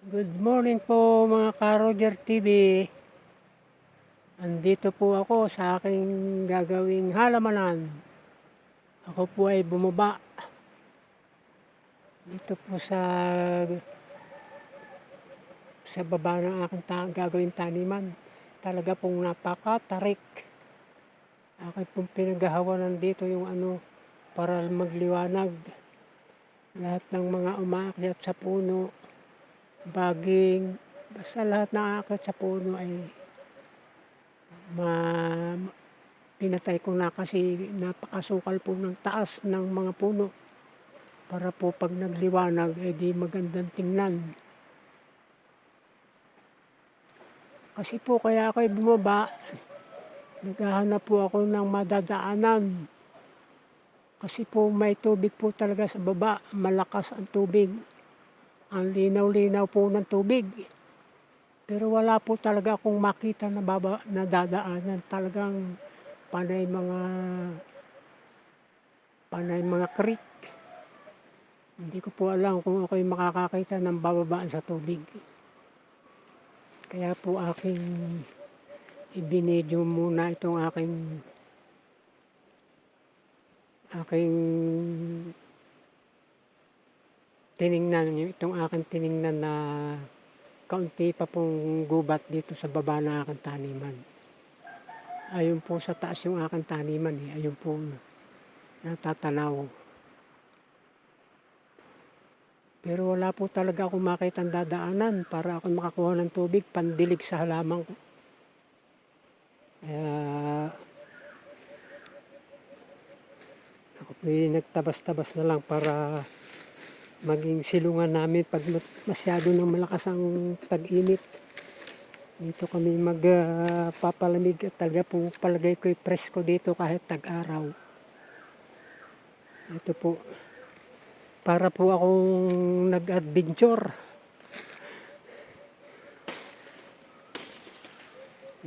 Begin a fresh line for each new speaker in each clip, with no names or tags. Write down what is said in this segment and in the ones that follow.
Good morning po mga ka-Roger TV. Andito po ako sa aking gagawing halamanan. Ako po ay bumaba dito po sa baba ng aking gagawing taniman. Talaga pong napakatarik. Aking pong pinaghahawanan dito yung para magliwanag. Lahat ng mga umaakyat sa puno, baging, basta lahat na aakyat sa puno ay pinatay ko na kasi napakasukal po ng taas ng mga puno para po pag nagliwanag di magandang tingnan. Kasi po kaya ako'y bumaba, naghahanap po ako ng madadaanan. Kasi po may tubig po talaga sa baba, malakas ang tubig. Ang linaw-linaw po ng tubig. Pero wala po talaga akong makita na dadaanan. Talagang panay mga creek. Hindi ko po alam kung ako'y makakakita ng bababaan sa tubig. Kaya po aking ibinidyo muna itong aking tiningnan na kaunti pa pong gubat dito sa baba ng aking taniman. Ayun po sa taas yung aking taniman ayun po natatanaw. Pero wala po talaga akong makitang dadaanan para ako makakuha ng tubig pandilig sa halaman ko. Kaya ako po nagtabas-tabas na lang para maging silungan namin pag masyado nang malakas ang tag-init. Dito kami magpapalamig at talaga po palagay ko'y presko dito kahit tag-araw. Ito po. Para po akong nag-adventure.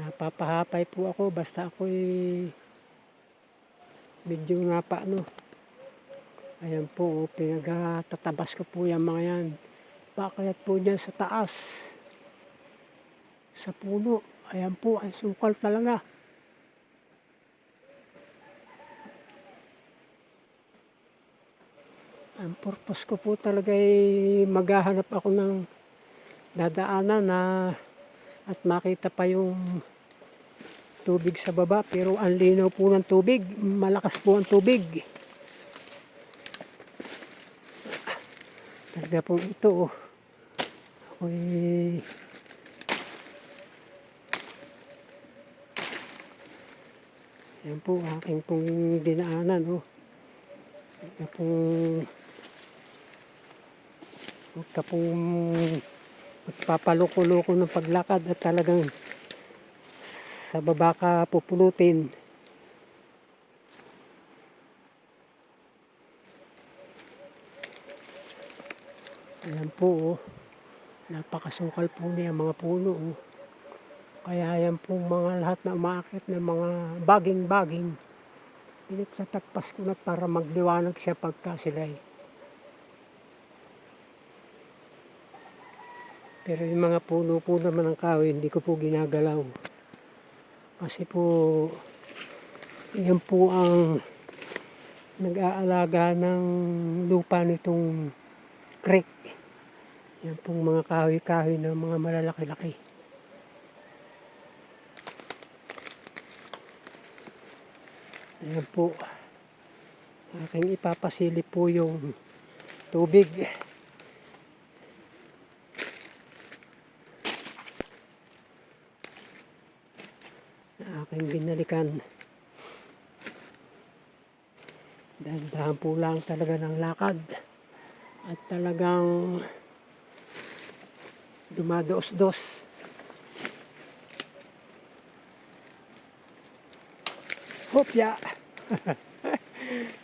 Napapahapay po ako basta ako'y medyo Ayan po, pinagtatabas ko po yung mga yan. Pakayat po dyan sa taas. Sa puno. Ayan po, ay sukal talaga. Ang purpose ko po talaga ay maghahanap ako ng dadaanan at makita pa yung tubig sa baba. Pero ang linaw po ng tubig, malakas po ang tubig. Talaga po ito ako'y yan po aking pong dinaanan Talaga pong huwag ka pong magpapaloko-loko ng paglakad at talagang sa baba ka pupulutin. Ayan po napakasukal po niya mga puno Kaya yan po mga lahat na umaakit ng mga baging-baging pinagtatagpas ko na para magliwanag siya pagka sila'y. Pero yung mga puno po naman ng kahoy, hindi ko po ginagalaw. Kasi po, yan po ang nag-aalaga ng lupa nitong creek. Yan pong mga kahoy-kahoy na mga malalaki-laki. Ayan po, aking ipapasilip po yung tubig. Aking binalikan. Dahan-dahan po lang talaga ng lakad. At talagang dumados-dos. Hopya!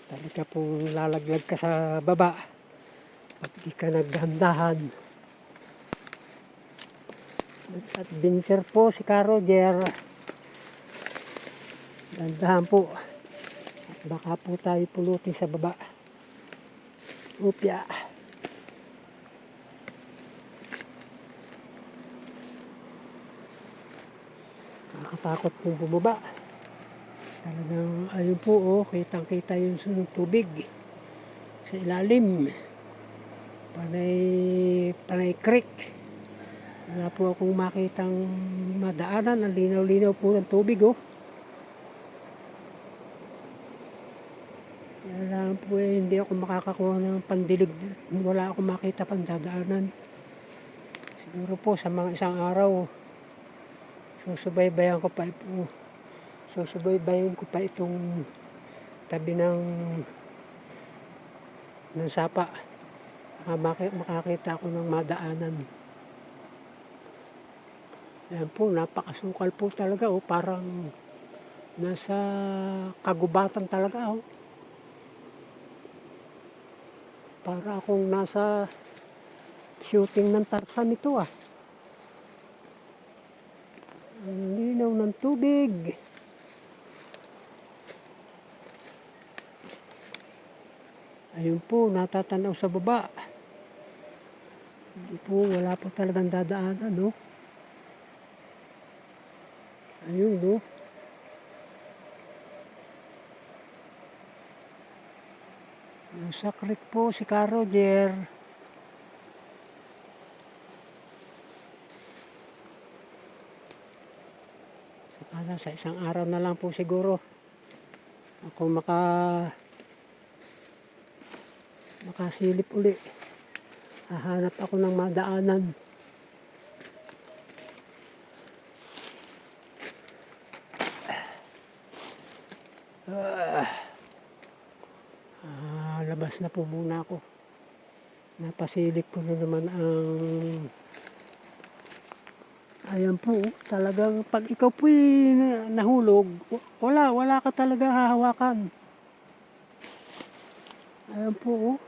Talaga pong lalaglag ka sa baba. Pag di ka nagdahan-dahan. Nag-adventure po si ka-Roger. Dahan-dahan po. At baka po tayo pulutin sa baba. Hopya! nakakatakot pong bumaba. Talagang ayun po, oh, kitang-kita yung tubig sa ilalim. Panay creek. Wala po akong makitang madaanan. Ang linaw-linaw po ng tubig, oh. Kaya lang po hindi ako makakakuha ng pandilig. Wala akong makita pang dadaanan. Siguro po sa mga isang araw, susubaybayan ko pa itong tabi ng sapa. Makakita ako ng madaanan. Ayan po, napakasukal po talaga, oh. Parang nasa kagubatan talaga, oh. Para akong nasa shooting ng Tarzan ito, ah. Ang linaw ng tubig. Ayun po, natatanaw sa baba. Hindi po, wala po talagang dadaanan, no? Ayun, no? Nasa creek po si Ka Roger. Sa isang araw na lang po siguro ako makasilip uli. Hahanap ako ng madaanan. Labas na po muna ako. Napasilip ko na naman ang... Ayan po, talagang pag ikaw po'y nahulog, wala ka talaga hahawakan. Ayan po,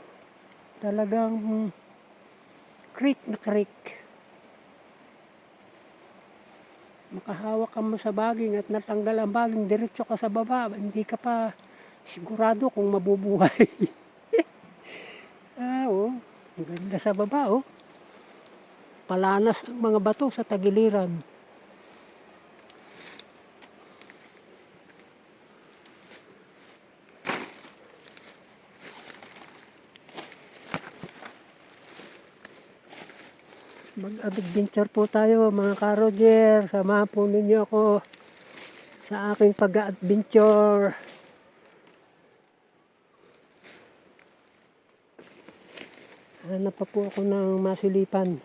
talagang creek na creek. Makahawak ka mo sa baging at natanggal ang baging, diretso ka sa baba, hindi ka pa sigurado kung mabubuhay. Oh, ang ganda sa baba, oh. Palanas ang mga bato sa tagiliran. Mag-adventure po tayo, mga Ka Roger. Samahan po ninyo ako sa aking pag-adventure. Hanap pa po ako ng masilipan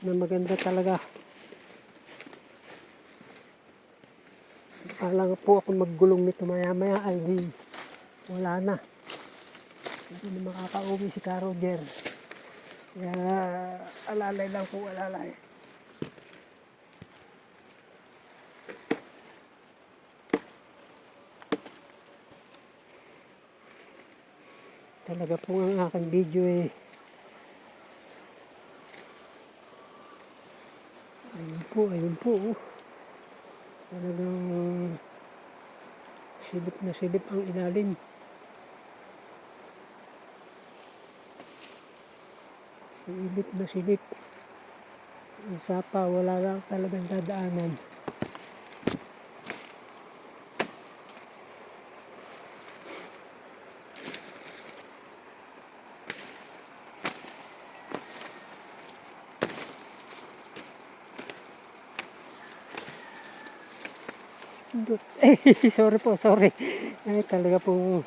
na maganda talaga. Akala po ako maggulong nito maya-maya ay wala na. Hindi na makakauwi si Ka Roger. Kaya alalay lang po, alalay. Talaga po ang aking video eh. Ayun po. Oh. Talagang silip na silip ang ilalim. Silip na silip. Ang sapa, wala lang talagang dadaanan. Sorry. Ay, talaga pong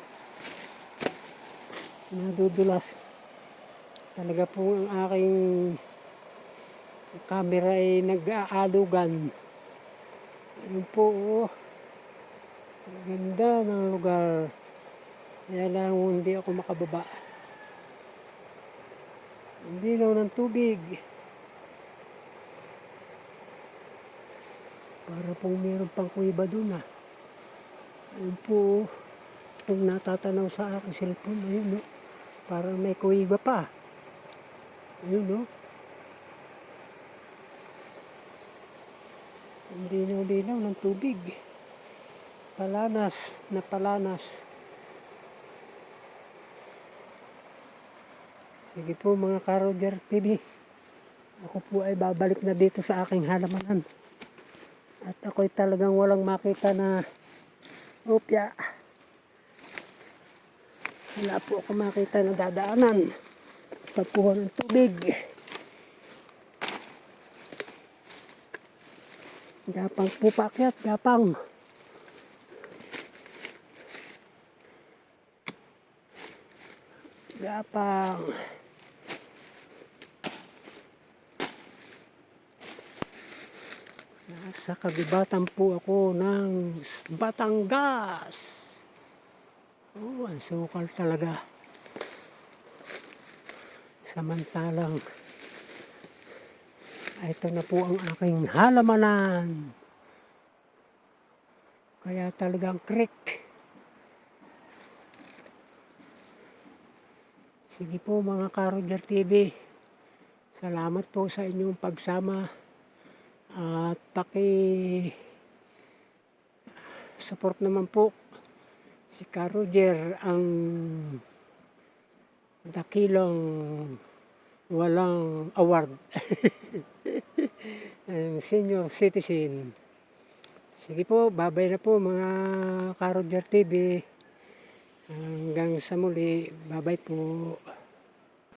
nadudulas. Talaga pong ang aking camera ay nag-aalugan. Ayun po, oh. Ganda ng lugar. Kaya lang hindi ako makababa. Hindi daw ng tubig. Para pong meron pang kuiba dun, ah. Ayun po, kung natatanaw sa aking cellphone, ayun, no? Parang may kuiba pa. Ayun, no? Ang linaw-linaw ng tubig. Palanas na palanas. Sige po, mga Ka Roger TV. Ako po ay babalik na dito sa aking halamanan. At ako'y talagang walang makita na opya. Wala po ako makita na dadaanan. Pagkuha ng tubig. Gapang po paakyat, gapang. Gapang. Nasa kagubatan po ako ng Batangas. Oh, ang sukal talaga. Samantalang, ito na po ang aking halamanan. Kaya talagang creek. Sige po mga Ka-Roger TV. Salamat po sa inyong pagsama. At support naman po si Ka-Roger, ang dakilang walang award. Ang senior citizen. Sige po, babay na po mga Ka-Roger TV. Hanggang sa muli, babay po.